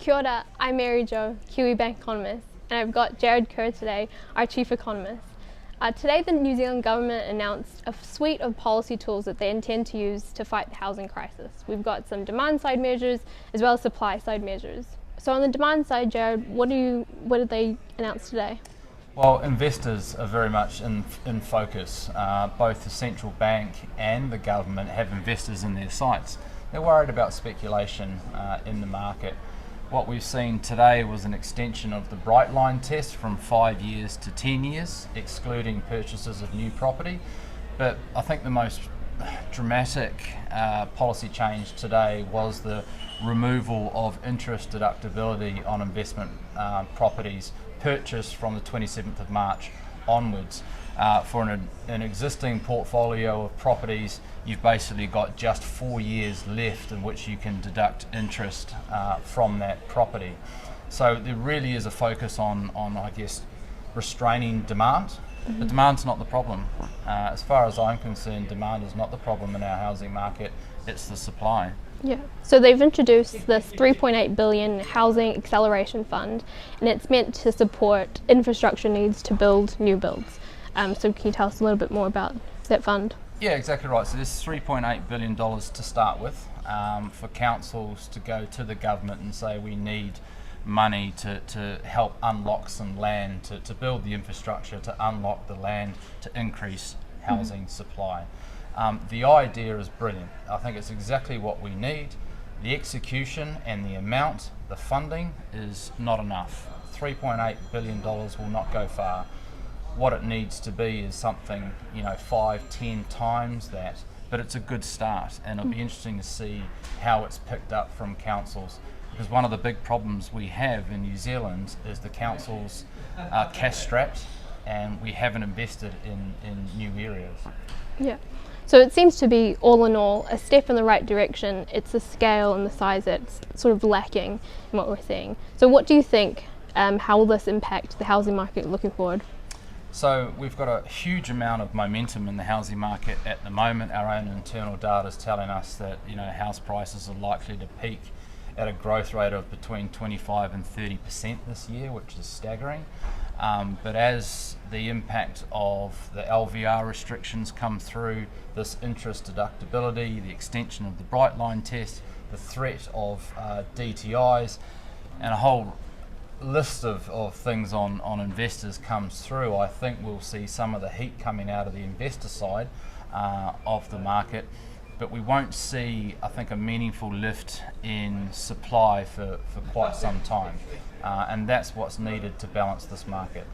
Kia ora, I'm Mary Jo, Kiwibank Economist, and I've got Jarrod Kerr today, our Chief Economist. Today the New Zealand government announced a suite of policy tools that they intend to use to fight the housing crisis. We've got some demand side measures as well as supply side measures. So on the demand side, Jarrod, what did they announce today? Well, investors are very much in focus. Both the central bank and the government have investors in their sights. They're worried about speculation in the market. What we've seen today was an extension of the bright line test from 5 years to 10 years, excluding purchases of new property. But I think the most dramatic policy change today was the removal of interest deductibility on investment properties purchased from the 27th of March onwards. For an existing portfolio of properties, you've basically got just 4 years left in which you can deduct interest from that property. So there really is a focus on I guess, restraining demand. Mm-hmm. But demand's not the problem. As far as I'm concerned, demand is not the problem in our housing market, it's the supply. Yeah, so they've introduced this $3.8 billion Housing Acceleration Fund, and it's meant to support infrastructure needs to build new builds. So can you tell us a little bit more about that fund? Yeah, exactly right. So there's $3.8 billion to start with for councils to go to the government and say we need money to help unlock some land, to build the infrastructure, to unlock the land, to increase housing supply. The idea is brilliant. I think it's exactly what we need. The execution and the amount, the funding is not enough. $3.8 billion will not go far. What it needs to be is something, 5-10 times that, but it's a good start, and it'll be interesting to see how it's picked up from councils, because one of the big problems we have in New Zealand is the councils are cash strapped and we haven't invested in new areas. Yeah. So it seems to be, all in all, a step in the right direction. It's the scale and the size that's sort of lacking in what we're seeing. So what do you think, how will this impact the housing market looking forward? So we've got a huge amount of momentum in the housing market at the moment. Our own internal data is telling us that house prices are likely to peak at a growth rate of between 25 and 30% this year, which is staggering. But as the impact of the LVR restrictions come through, this interest deductibility, the extension of the bright line test, the threat of DTIs, and a whole list of things on investors comes through, I think we'll see some of the heat coming out of the investor side of the market, but we won't see, I think, a meaningful lift in supply for quite some time, and that's what's needed to balance this market.